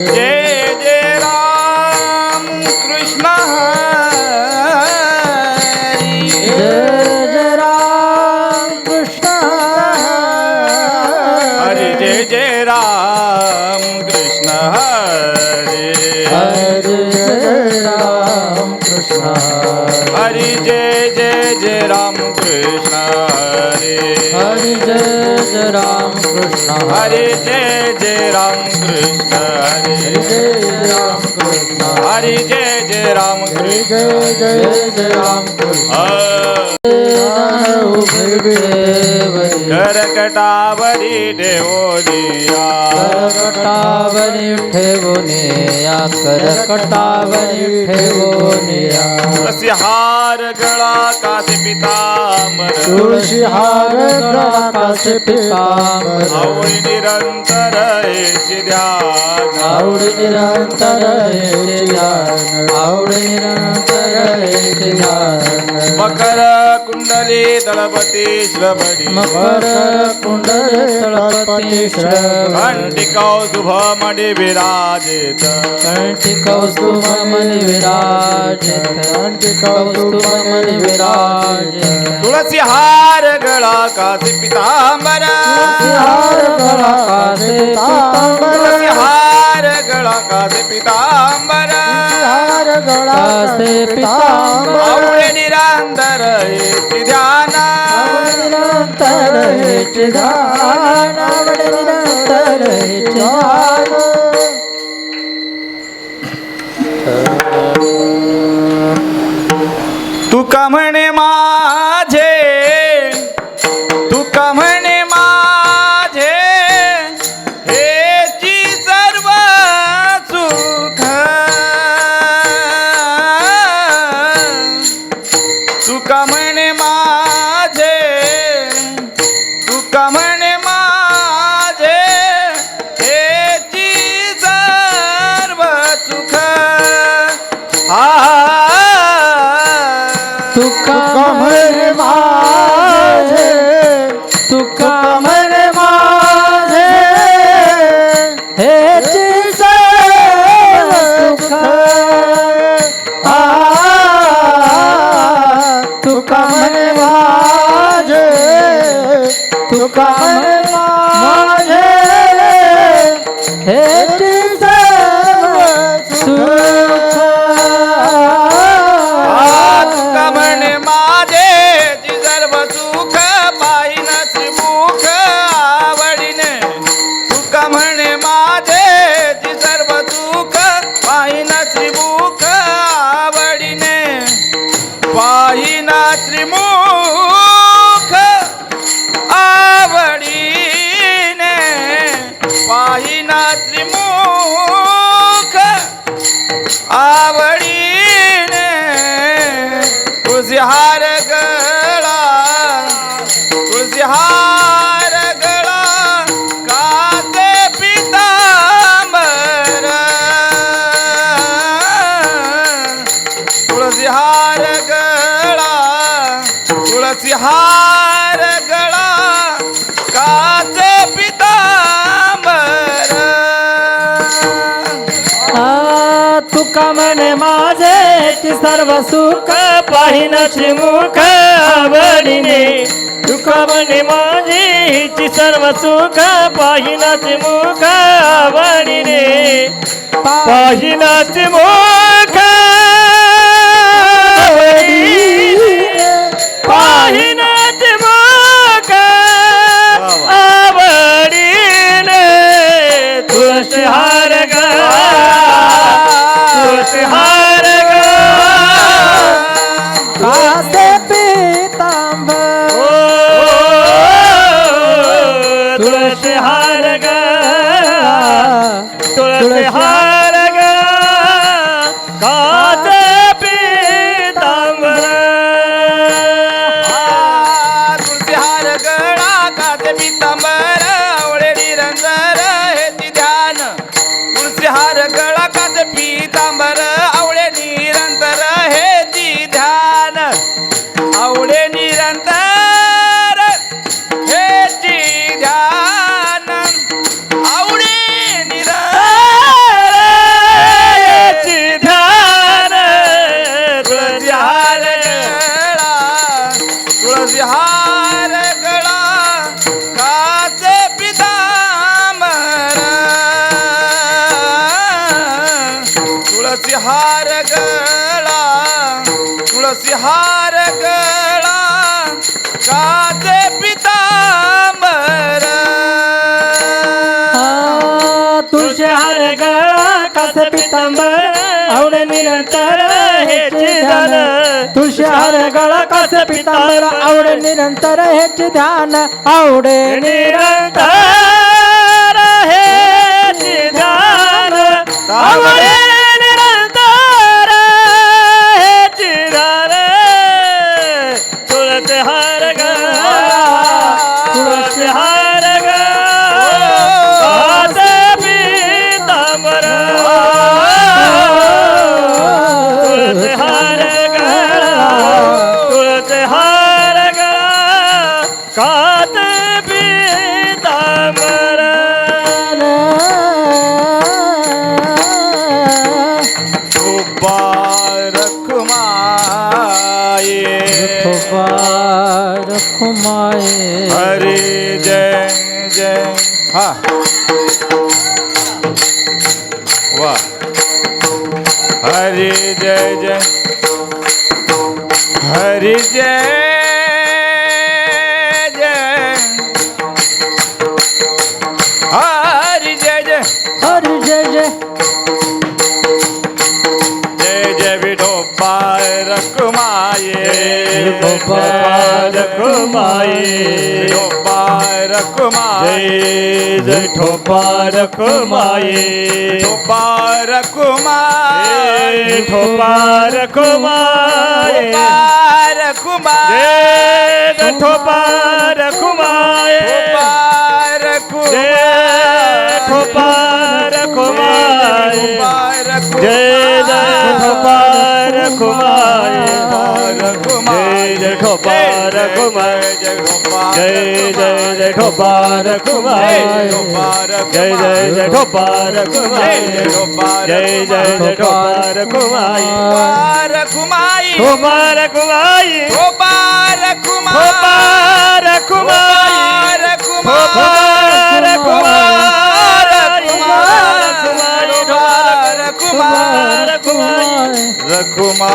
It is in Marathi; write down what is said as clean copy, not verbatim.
जय जय राम कृष्ण हरी जय जय राम कृष्ण हरी जय जय राम कृष्ण हरी हरे जय राम कृष्ण हरी जय जय राम कृष्ण हरी हरे जय जय राम कृष्ण हरी जय राम कृष्ण हरी जय राम कृष्ण हरी जय राम जय कृष्ण जय जय राम कृष्ण करकटावरी देवोनिया करकटावरी ठेवोनिया करकटावरी ठेवोनिया तुलसी हार गळा कासे पितांबर तुळशी हार गळा कासे पितांबर आवडी निरंतर हेची ध्यान आवडी निरंतर हेचे ध्यान आवडी निरंतर हेचे ध्यान मकर कुंडली दळपती श्रवणी मकर कुंडले तळपती श्रवण घंटी कौस्तुभ मणी विराजित कंठी कौस्तुभ मणी विराजित कंठी कौस्तुभ मणी विराजित तुळसी हार गळा कासे पितांबर हार गळा कासे पितांबर तुळसी हार गळा कासे पितांबर हार गळा कासे पितांबर आवळे निरंतर हेची ध्यान निरंतर हेचे ध्यान आवडे निरंतर हेचे ध्यान तुका म्हणे माझे तुका म्हणे माझे हेची सर्व सुख तुका म्हणे माझे तुका म्हणे माझे हेची सर्व सुख तुका म्हणे माझे तुका म्हणे माझे हेची सर्व सुख तुका म्हणे माझे तुका म्हणे माझे हेची सर्व सुख तुका म्हणे माझे जी सर्व सुख पाहिन श्रीमुख आवडीने तुका म्हणे माझे जी सर्व सुख पाहिन श्रीमुख आवडीने पाहिन श्रीमुख आवडीने पाहिन श्रीमुख आवडीने तुळशी हार गळा तुळशी हार गळा कासे पितांबर तुळशी हार गळा तुळशी हार गळा कासे पितांबर तुका म्हणे माझे ती सर्व सुख पाहिन श्रीमुख आवडीने तुका म्हणे माझे ती सर्व सुख पाहिन श्रीमुख आवडीने पाहिन श्रीमुख पाहिन श्रीमुख आवडीने तुळशी हार गळा तुळशी हार कासे पितांबर तुळशी हार तुळशी हार कासे पितांबर तुळशी हार गळा कासे पितांबर आवळे निरंतर हेची ध्यान तुळशी हार गळा कासे पितांबर आवळे निरंतर हेची ध्यान आवळे निरंतर हेची ध्यान आवळे निरंतर तुळसी हार गळा, तुळसी हार गळा, काचे पितांबर. तुळशी हार गळा कास पितांबर आवडे निरंतर हेचे ध्यान. तुळशी हार गळा कास पितांबर आवडे निरंतर हेचे ध्यान. आवडे निरंतर हेचे ध्यान. आवडे निरंतर हेचे ध्यान. तुळसी हार गळा, तुळसी हार गळा कास पितांबर. तुळसी हार गळा, तुळसी हार गळा कास पितांबर. रखुमाये हरे जय जय. हा वा हरे जय जय, हरे जय जय, हरे जय जय, हरि जय जय. जय जय विठोबा रखुमाये, विठोबा रखुमाये, विठोबा रखुमाये, जय विठोबा रखुमाये, विठोबा रखुमाये, विठोबा रखुमाये, रखुमाये, जय विठोबा रखुमाये, जय विठोबा रखुमाये, जय जय विठोबा रखुमाये, जय जय विठोबा रखुमाये, जय जय विठोबा रखुमाये, जय जय विठोबा रखुमाये, जय जय विठोबा रखुमाये. रखुमाई, विठोबा रखुमाये, विठोबा रखुमाई, विठोबा रखुमाये, विठोबा रखुमाये, रखुमा